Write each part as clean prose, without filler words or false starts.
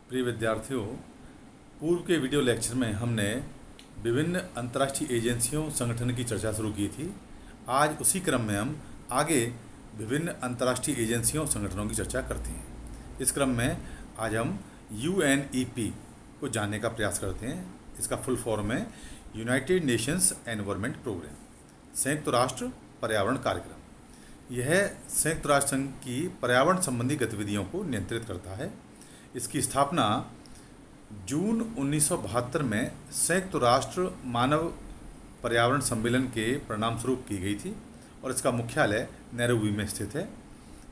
प्रिय विद्यार्थियों, पूर्व के वीडियो लेक्चर में हमने विभिन्न अंतर्राष्ट्रीय एजेंसियों संगठन की चर्चा शुरू की थी। आज उसी क्रम में हम आगे विभिन्न अंतर्राष्ट्रीय एजेंसियों संगठनों की चर्चा करते हैं। इस क्रम में आज हम UNEP को जानने का प्रयास करते हैं। इसका फुल फॉर्म है यूनाइटेड नेशंस एनवायरनमेंट प्रोग्राम, संयुक्त राष्ट्र पर्यावरण कार्यक्रम। यह संयुक्त राष्ट्र संघ की पर्यावरण संबंधी गतिविधियों को नियंत्रित करता है। इसकी स्थापना जून 1972 में संयुक्त राष्ट्र मानव पर्यावरण सम्मेलन के परिणाम स्वरूप की गई थी और इसका मुख्यालय नैरोबी में स्थित है।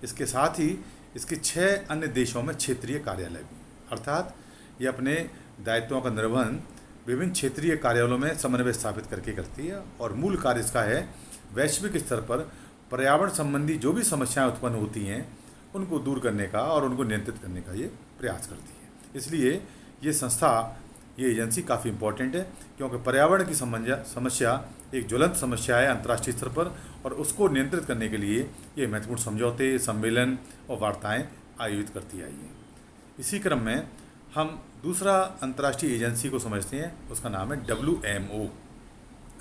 इसके साथ ही इसके 6 अन्य देशों में क्षेत्रीय कार्यालय भी, अर्थात ये अपने दायित्वों का निर्वहन विभिन्न क्षेत्रीय कार्यालयों में समन्वय स्थापित करके करती है और मूल कार्य इसका है वैश्विक स्तर पर पर्यावरण संबंधी जो भी समस्याएं उत्पन्न होती हैं उनको दूर करने का और उनको नियंत्रित करने का ये प्रयास करती है। इसलिए ये संस्था, ये एजेंसी काफ़ी इम्पोर्टेंट है क्योंकि पर्यावरण की समस्या एक ज्वलंत समस्या है अंतर्राष्ट्रीय स्तर पर और उसको नियंत्रित करने के लिए ये महत्वपूर्ण समझौते, सम्मेलन और वार्ताएं आयोजित करती आई हैं। इसी क्रम में हम दूसरा अंतर्राष्ट्रीय एजेंसी को समझते हैं, उसका नाम है WMO,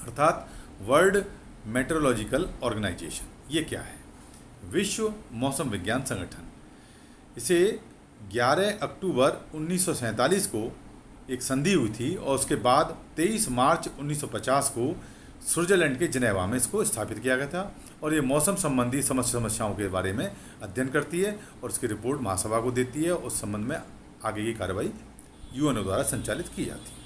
अर्थात वर्ल्ड मेट्रोलॉजिकल ऑर्गेनाइजेशन। ये क्या है? विश्व मौसम विज्ञान संगठन। इसे 11 अक्टूबर 1947 को एक संधि हुई थी और उसके बाद 23 मार्च 1950 को स्विट्जरलैंड के जिनेवा में इसको स्थापित किया गया था और ये मौसम संबंधी समस्याओं के बारे में अध्ययन करती है और उसकी रिपोर्ट महासभा को देती है। उस संबंध में आगे की कार्रवाई UN द्वारा संचालित की जाती है।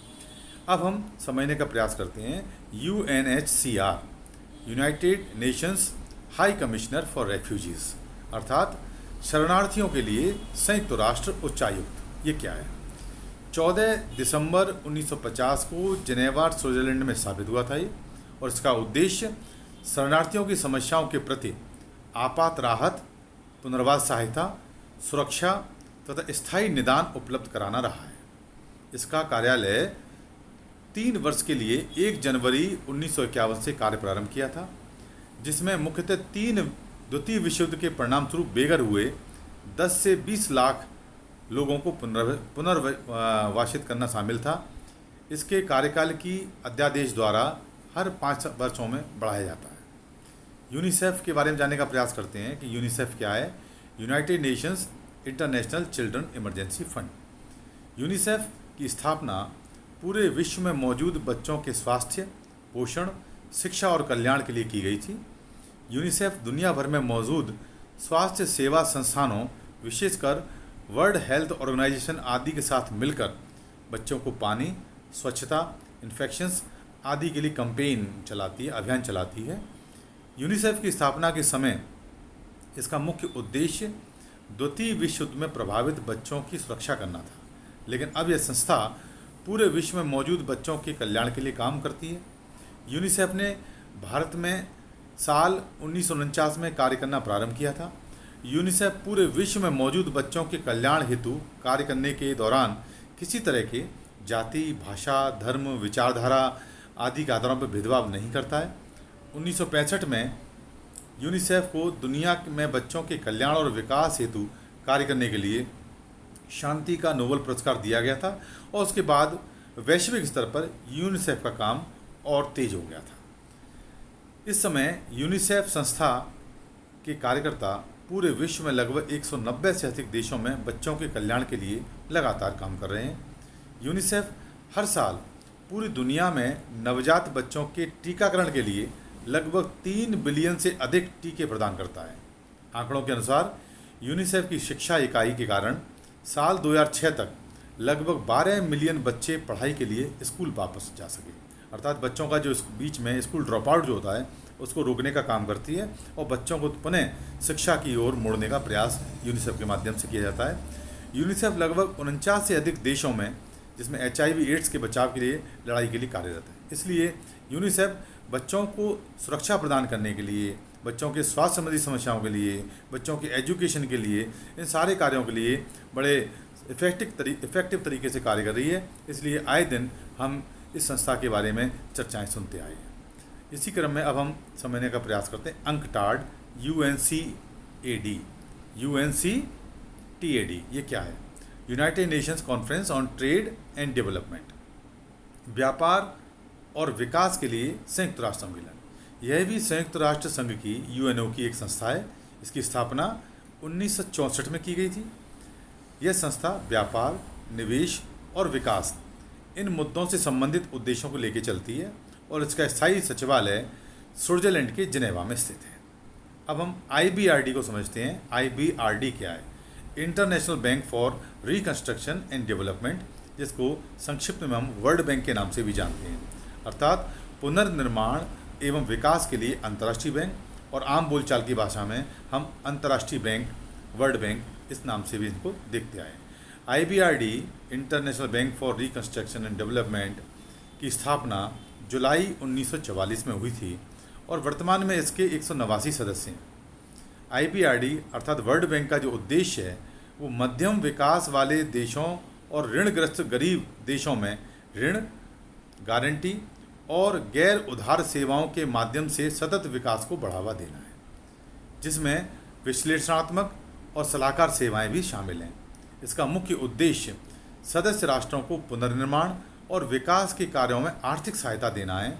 अब हम समझने का प्रयास करते हैं UNHCR, United Nations high commissioner for refugees, अर्थात शरणार्थियों के लिए संयुक्त राष्ट्र उच्चायुक्त। ये क्या है? 14 दिसंबर 1950 को जिनेवा स्विट्जरलैंड में स्थापित हुआ था ये और इसका उद्देश्य शरणार्थियों की समस्याओं के प्रति आपात राहत, पुनर्वास सहायता, सुरक्षा तथा स्थायी निदान उपलब्ध कराना रहा है। इसका कार्यालय 3 वर्ष के लिए 1 जनवरी 1951 से कार्य प्रारंभ किया था, जिसमें मुख्यतः 3 द्वितीय विश्व युद्ध के परिणाम स्वरूप बेघर हुए 10 से 20 लाख लोगों को पुनर्वासित करना शामिल था। इसके कार्यकाल की अध्यादेश द्वारा हर 5 वर्षों में बढ़ाया जाता है। यूनिसेफ के बारे में जानने का प्रयास करते हैं कि यूनिसेफ क्या है। United Nations international children emergency fund. UNICEF की स्थापना पूरे विश्व में मौजूद बच्चों के स्वास्थ्य, पोषण, शिक्षा और कल्याण के लिए की गई थी। यूनिसेफ दुनिया भर में मौजूद स्वास्थ्य सेवा संस्थानों, विशेषकर वर्ल्ड हेल्थ ऑर्गेनाइजेशन आदि के साथ मिलकर बच्चों को पानी, स्वच्छता, इन्फेक्शंस आदि के लिए कैंपेन चलाती है, अभियान चलाती है। यूनिसेफ की स्थापना के समय इसका मुख्य उद्देश्य द्वितीय विश्व युद्ध में प्रभावित बच्चों की सुरक्षा करना था, लेकिन अब यह संस्था पूरे विश्व में मौजूद बच्चों के कल्याण के लिए काम करती है। यूनिसेफ ने भारत में साल 1949 में कार्य करना प्रारंभ किया था। यूनिसेफ पूरे विश्व में मौजूद बच्चों के कल्याण हेतु कार्य करने के दौरान किसी तरह के जाति, भाषा, धर्म, विचारधारा आदि के आधारों पर भेदभाव नहीं करता है। 1965 में यूनिसेफ को दुनिया में बच्चों के कल्याण और विकास हेतु कार्य करने के लिए शांति का नोबेल पुरस्कार दिया गया था और उसके बाद वैश्विक स्तर पर यूनिसेफ का काम और तेज हो गया था। इस समय यूनिसेफ संस्था के कार्यकर्ता पूरे विश्व में लगभग 190 से अधिक देशों में बच्चों के कल्याण के लिए लगातार काम कर रहे हैं। यूनिसेफ हर साल पूरी दुनिया में नवजात बच्चों के टीकाकरण के लिए लगभग 3 बिलियन से अधिक टीके प्रदान करता है। आंकड़ों के अनुसार यूनिसेफ की शिक्षा इकाई के कारण साल 2006 तक लगभग 12 मिलियन बच्चे पढ़ाई के लिए स्कूल वापस जा सके, अर्थात बच्चों का जो बीच में स्कूल ड्रॉप आउट जो होता है उसको रोकने का काम करती है और बच्चों को पुनः शिक्षा की ओर मोड़ने का प्रयास यूनिसेफ के माध्यम से किया जाता है। यूनिसेफ लगभग 49 से अधिक देशों में, जिसमें HIV एड्स के बचाव के लिए लड़ाई के लिए कार्यरत है। इसलिए यूनिसेफ बच्चों को सुरक्षा प्रदान करने के लिए, बच्चों के स्वास्थ्य संबंधी समस्याओं के लिए, बच्चों के एजुकेशन के लिए, इन सारे कार्यों के लिए बड़े इफ़ेक्टिव तरीके से कार्य कर रही है। इसलिए आए दिन हम इस संस्था के बारे में चर्चाएं सुनते आए हैं। इसी क्रम में अब हम समझने का प्रयास करते हैं अंकटाड, UNCAD। ये क्या है? United Nations conference on trade and development, व्यापार और विकास के लिए संयुक्त राष्ट्र सम्मेलन। यह भी संयुक्त राष्ट्र संघ की यूएनओ की एक संस्था है। इसकी स्थापना 1964 में की गई थी। यह संस्था व्यापार, निवेश और विकास इन मुद्दों से संबंधित उद्देश्यों को लेकर चलती है और इसका स्थायी सचिवालय स्विट्जरलैंड के जिनेवा में स्थित है। अब हम IBRD को समझते हैं। IBRD क्या है? International bank for reconstruction and development, जिसको संक्षिप्त में हम वर्ल्ड बैंक के नाम से भी जानते हैं, अर्थात पुनर्निर्माण एवं विकास के लिए अंतर्राष्ट्रीय बैंक, और आम बोलचाल की भाषा में हम अंतर्राष्ट्रीय बैंक, वर्ल्ड बैंक इस नाम से भी इनको देखते आए। IBRD international bank for reconstruction and development की स्थापना जुलाई 1944 में हुई थी और वर्तमान में इसके 189 सदस्य हैं। IBRD अर्थात वर्ल्ड बैंक का जो उद्देश्य है वो मध्यम विकास वाले देशों और ऋणग्रस्त गरीब देशों में ऋण, गारंटी और गैर उधार सेवाओं के माध्यम से सतत विकास को बढ़ावा देना है, जिसमें विश्लेषणात्मक और सलाहकार सेवाएं भी शामिल हैं। इसका मुख्य उद्देश्य सदस्य राष्ट्रों को पुनर्निर्माण और विकास के कार्यों में आर्थिक सहायता देना है।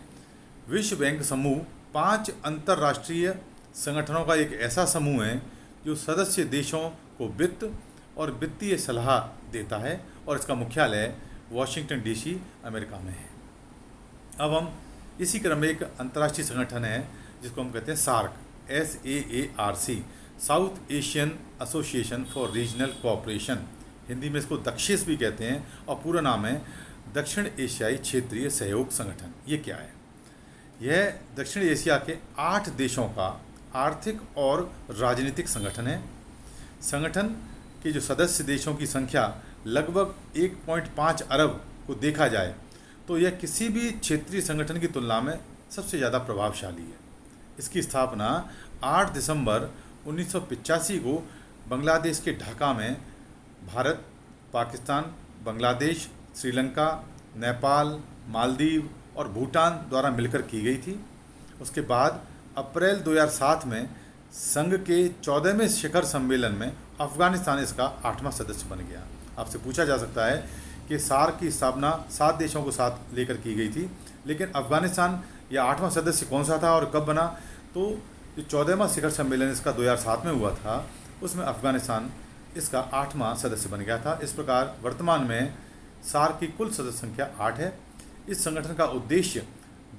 विश्व बैंक समूह 5 अंतर्राष्ट्रीय संगठनों का एक ऐसा समूह है जो सदस्य देशों को वित्त और वित्तीय सलाह देता है और इसका मुख्यालय वॉशिंगटन DC, अमेरिका में है। अब हम इसी क्रम में एक अंतर्राष्ट्रीय संगठन है जिसको हम कहते हैं SAARC, SAARC, south Asian association for regional cooperation, Hindi में इसको दक्षेस भी कहते हैं और पूरा नाम है दक्षिण एशियाई क्षेत्रीय सहयोग संगठन। ये क्या है? यह दक्षिण एशिया के 8 देशों का आर्थिक और राजनीतिक संगठन है। संगठन के जो सदस्य देशों की संख्या लगभग 1.5 अरब को देखा जाए तो यह किसी भी क्षेत्रीय संगठन की तुलना में सबसे ज़्यादा प्रभावशाली है। इसकी स्थापना 8 दिसंबर 1985 को बांग्लादेश के ढाका में भारत, पाकिस्तान, बांग्लादेश, श्रीलंका, नेपाल, मालदीव और भूटान द्वारा मिलकर की गई थी। उसके बाद अप्रैल 2007 में संघ के 14वें शिखर सम्मेलन में अफगानिस्तान इसका 8वां सदस्य बन गया। आपसे पूछा जा सकता है कि सार्क की स्थापना 7 देशों को साथ लेकर की गई थी, लेकिन अफगानिस्तान या 8वां सदस्य कौन सा था और कब बना? तो जो 14वां शिखर सम्मेलन इसका 2007 में हुआ था, उसमें अफगानिस्तान इसका 8वां सदस्य बन गया था। इस प्रकार वर्तमान में सार्क की कुल सदस्य संख्या 8 है। इस संगठन का उद्देश्य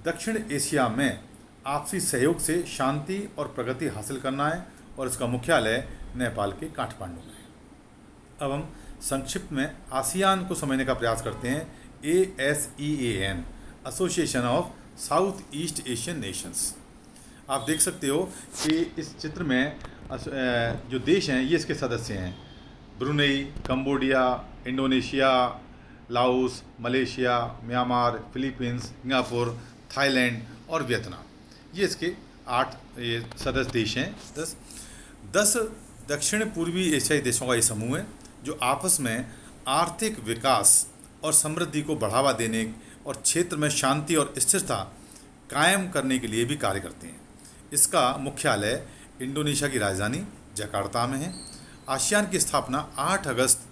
दक्षिण एशिया में आपसी सहयोग से शांति और प्रगति हासिल करना है और इसका मुख्यालय नेपाल के काठमांडू में है। अब हम संक्षिप्त में आसियान को समझने का प्रयास करते हैं। ASEAN, association of south east Asian Nations. आप देख सकते हो कि इस चित्र में जो देश हैं ये इसके सदस्य हैं: Brunei, Cambodia, Indonesia, Laos, Malaysia, Myanmar, Philippines, Singapore, Thailand और वियतनाम। ये इसके 8 ये सदस्य देश हैं। 10 दक्षिण पूर्वी एशियाई देशों का ये समूह है जो आपस में आर्थिक विकास और समृद्धि को बढ़ावा देने और क्षेत्र में शांति और स्थिरता कायम करने के लिए भी कार्य करते हैं। इसका मुख्यालय इंडोनेशिया की राजधानी जकार्ता में है। आसियान की स्थापना 8 अगस्त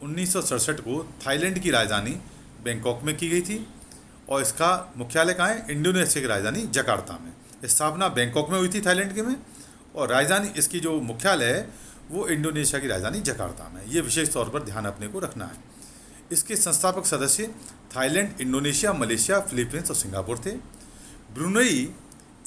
1967 को थाईलैंड की राजधानी बैंकॉक में की गई थी और इसका मुख्यालय कहाँ है? इंडोनेशिया की राजधानी जकार्ता में। स्थापना बैंकॉक में हुई थी थाईलैंड के में, और राजधानी इसकी जो मुख्यालय है वो इंडोनेशिया की राजधानी जकार्ता में। ये विशेष तौर पर ध्यान अपने को रखना है। इसके संस्थापक सदस्य थाईलैंड, इंडोनेशिया, मलेशिया, फिलीपींस और सिंगापुर थे। ब्रुनेई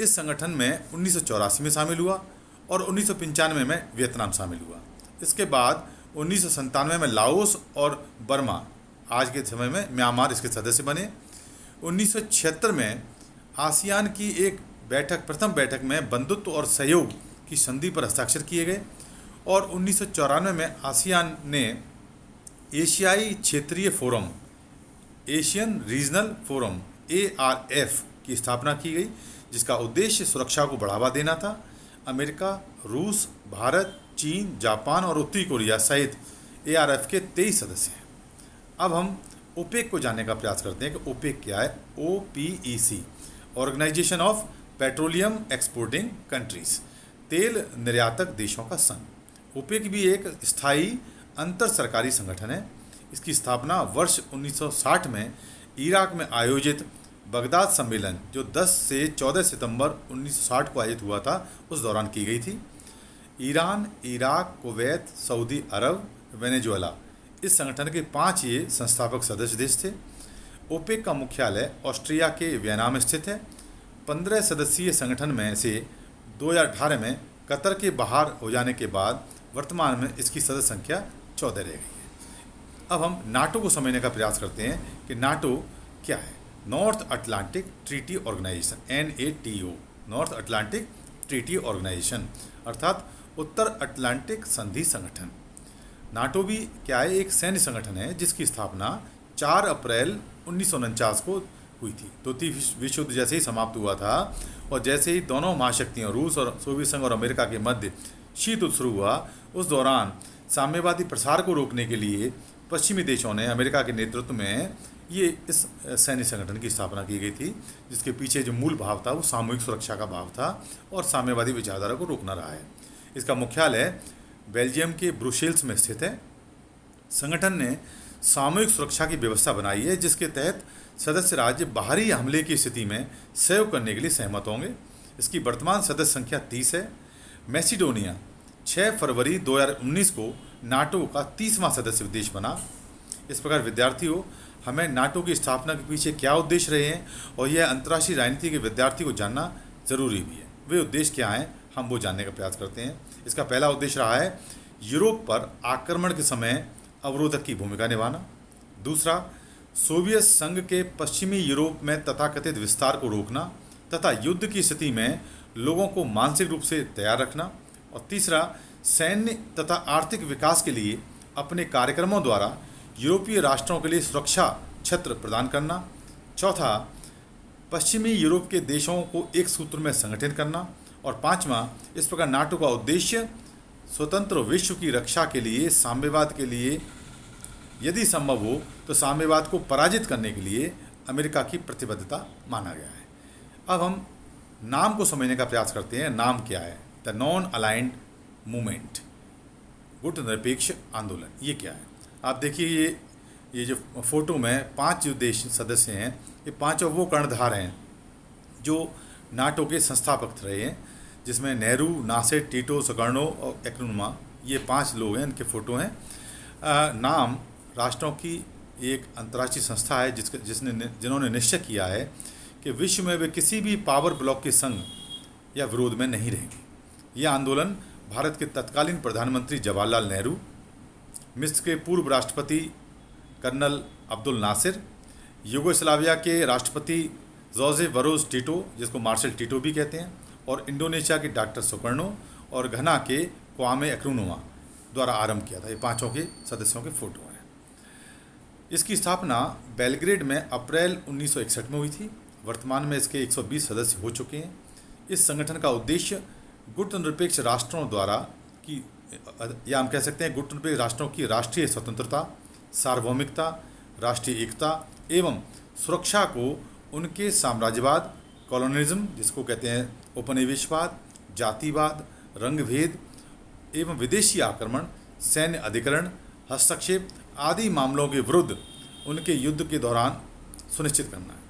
इस संगठन में 1984 में शामिल हुआ और 1995 में वियतनाम शामिल हुआ। इसके बाद 1997 में लाओस और बर्मा, आज के समय में म्यांमार इसके सदस्य बने। 1976 में आसियान की एक बैठक, प्रथम बैठक में बंधुत्व और सहयोग की संधि पर हस्ताक्षर किए गए और 1994 में आसियान ने एशियाई क्षेत्रीय forum, Asian regional forum ARF की स्थापना की गई, जिसका उद्देश्य सुरक्षा को बढ़ावा देना था। अमेरिका, रूस, भारत, चीन, जापान और उत्तरी कोरिया सहित ARF के 23 सदस्य हैं। अब हम ओपेक को जानने का प्रयास करते हैं कि ओपेक क्या है। OPEC, Organization of Petroleum Exporting Countries, तेल निर्यातक देशों का संघ। ओपेक भी एक स्थायी अंतर सरकारी संगठन है। इसकी स्थापना वर्ष 1960 में इराक में आयोजित बगदाद सम्मेलन, जो 10 से 14 सितंबर 1960 को आयोजित हुआ था, उस दौरान की गई थी। ईरान, इराक, कुवैत, सऊदी अरब, वेनेजुएला, इस संगठन के 5 ये संस्थापक सदस्य देश थे। ओपेक का मुख्यालय ऑस्ट्रिया के वियना में स्थित है। 15 सदस्यीय संगठन में से 2018 में कतर के बाहर हो जाने के बाद वर्तमान में इसकी सदस्य संख्या 14 रह गई है। अब हम नाटो को समझने का प्रयास करते हैं कि नाटो क्या है। North Atlantic Treaty Organization, NATO, North Atlantic Treaty Organization, अर्थात उत्तर अटलांटिक संधि संगठन। नाटो भी क्या है, एक सैन्य संगठन है जिसकी स्थापना 4 अप्रैल 1949 को हुई थी। द्वितीय विश्व युद्ध जैसे ही समाप्त हुआ था और जैसे ही दोनों महाशक्तियों रूस और सोवियत संघ और अमेरिका के मध्य शीत युद्ध शुरू हुआ, उस दौरान साम्यवादी प्रसार को रोकने के लिए पश्चिमी देशों ने अमेरिका के नेतृत्व में ये इस सैन्य संगठन की स्थापना की गई थी, जिसके पीछे जो मूल भाव था वो सामूहिक सुरक्षा का भाव था और साम्यवादी विचारधारा को रोकना रहा है। इसका मुख्यालय बेल्जियम के ब्रुसेल्स में स्थित है। संगठन ने सामूहिक सुरक्षा की व्यवस्था बनाई है, जिसके तहत सदस्य राज्य बाहरी हमले की स्थिति में सहयोग करने के लिए सहमत होंगे। इसकी वर्तमान सदस्य संख्या 30 है। मैसिडोनिया 6 फरवरी 2019 को नाटो का 30वां सदस्य देश बना। इस प्रकार विद्यार्थियों, हमें नाटो की स्थापना के पीछे क्या उद्देश्य रहे हैं और यह अंतर्राष्ट्रीय राजनीति के विद्यार्थी को जानना जरूरी भी है। वे उद्देश्य क्या हैं, हम वो जानने का प्रयास करते हैं। इसका पहला उद्देश्य रहा है यूरोप पर आक्रमण के समय अवरोधक की भूमिका निभाना। दूसरा, सोवियत संघ के पश्चिमी यूरोप में तथाकथित विस्तार को रोकना तथा युद्ध की स्थिति में लोगों को मानसिक रूप से तैयार रखना। और तीसरा, सैन्य तथा आर्थिक विकास के लिए अपने कार्यक्रमों द्वारा यूरोपीय राष्ट्रों के लिए सुरक्षा क्षेत्र प्रदान करना। चौथा, पश्चिमी यूरोप के देशों को एक सूत्र में संगठित करना। और पांचवा, इस प्रकार नाटो का उद्देश्य स्वतंत्र विश्व की रक्षा के लिए, साम्यवाद के लिए, यदि संभव हो तो साम्यवाद को पराजित करने के लिए अमेरिका की प्रतिबद्धता माना गया है। अब हम नाम को समझने का प्रयास करते हैं। नाम क्या है? द नॉन अलाइंड मूवमेंट, गुट निरपेक्ष आंदोलन। ये क्या है? आप देखिए, ये जो फोटो में 5 जो देश सदस्य हैं, ये पांचों वो कर्णधार हैं जो नाटो के संस्थापक रहे हैं, जिसमें नेहरू, नासेर, टीटो, सुकर्णो और एक्रनुमा, ये 5 लोग हैं, इनके फ़ोटो हैं। नाम राष्ट्रों की एक अंतर्राष्ट्रीय संस्था है जिन्होंने निश्चय किया है कि विश्व में वे किसी भी पावर ब्लॉक के संग या विरोध में नहीं रहेंगे। यह आंदोलन भारत के तत्कालीन प्रधानमंत्री जवाहरलाल नेहरू, मिस्र के पूर्व राष्ट्रपति कर्नल अब्दुल नासिर, यूगोस्लाविया के राष्ट्रपति जोसेफ वरोज टिटो, जिसको मार्शल टिटो भी कहते हैं, और इंडोनेशिया के डॉक्टर सुकर्णो और घना के क्वामे एक्रनुमा द्वारा आरंभ किया था। ये पांचों के सदस्यों के फोटो हैं। इसकी स्थापना बेलग्रेड में अप्रैल 1961 में हुई थी। वर्तमान में इसके 120 सदस्य हो चुके हैं। इस संगठन का उद्देश्य गुट निरपेक्ष राष्ट्रों द्वारा की, या हम कह सकते हैं गुट निरपेक्ष राष्ट्रों की राष्ट्रीय स्वतंत्रता, सार्वभौमिकता, राष्ट्रीय एकता एवं सुरक्षा को उनके साम्राज्यवाद, कॉलोनिज्म जिसको कहते हैं उपनिवेशवाद, जातिवाद, रंगभेद एवं विदेशी आक्रमण, सैन्य अधिकरण, हस्तक्षेप आदि मामलों के विरुद्ध उनके युद्ध के दौरान सुनिश्चित करना है।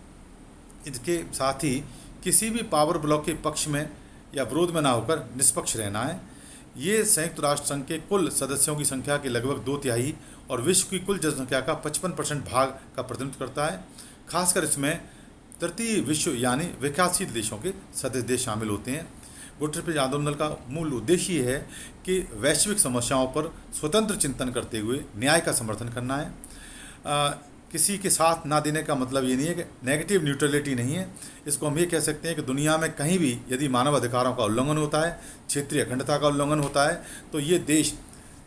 इसके साथ ही किसी भी पावर ब्लॉक के पक्ष में या विरोध में ना होकर निष्पक्ष रहना है। ये संयुक्त राष्ट्र संघ के कुल सदस्यों की संख्या के लगभग 2/3 और विश्व की कुल जनसंख्या का 55% भाग का प्रतिनिधित्व करता है। खासकर इसमें तृतीय विश्व यानी विकासशील देशों के सदस्य देश शामिल होते हैं। गुट निरपेक्ष आंदोलन का मूल उद्देश्य ये है कि वैश्विक समस्याओं पर स्वतंत्र चिंतन करते हुए न्याय का समर्थन करना है। किसी के साथ ना देने का मतलब ये नहीं है कि नेगेटिव न्यूट्रलिटी नहीं है। इसको हम ये कह सकते हैं कि दुनिया में कहीं भी यदि मानव अधिकारों का उल्लंघन होता है, क्षेत्रीय अखंडता का उल्लंघन होता है, तो ये देश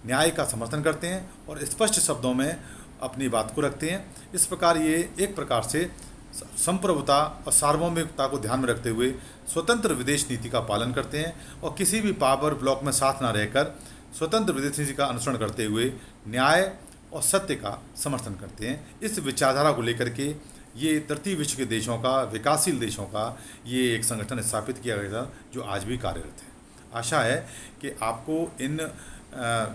न्याय का समर्थन करते हैं और स्पष्ट शब्दों में अपनी बात को रखते हैं। इस प्रकार ये एक प्रकार से संप्रभुता और सार्वभौमिकता को ध्यान में रखते हुए स्वतंत्र विदेश नीति का पालन करते हैं और किसी भी पावर ब्लॉक में साथ ना रहकर स्वतंत्र विदेश नीति का अनुसरण करते हुए न्याय और सत्य का समर्थन करते हैं। इस विचारधारा को लेकर के ये तृतीय विश्व के देशों का, विकासशील देशों का ये एक संगठन स्थापित किया गया था जो आज भी कार्यरत है। आशा है कि आपको इन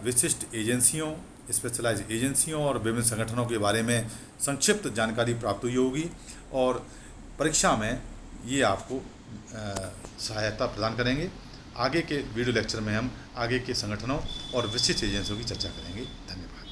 विशिष्ट एजेंसियों स्पेशलाइज्ड एजेंसियों और विभिन्न संगठनों के बारे में संक्षिप्त जानकारी प्राप्त हुई होगी और परीक्षा में ये आपको सहायता प्रदान करेंगे। आगे के वीडियो लेक्चर में हम आगे के संगठनों और विशिष्ट एजेंसियों की चर्चा करेंगे। धन्यवाद।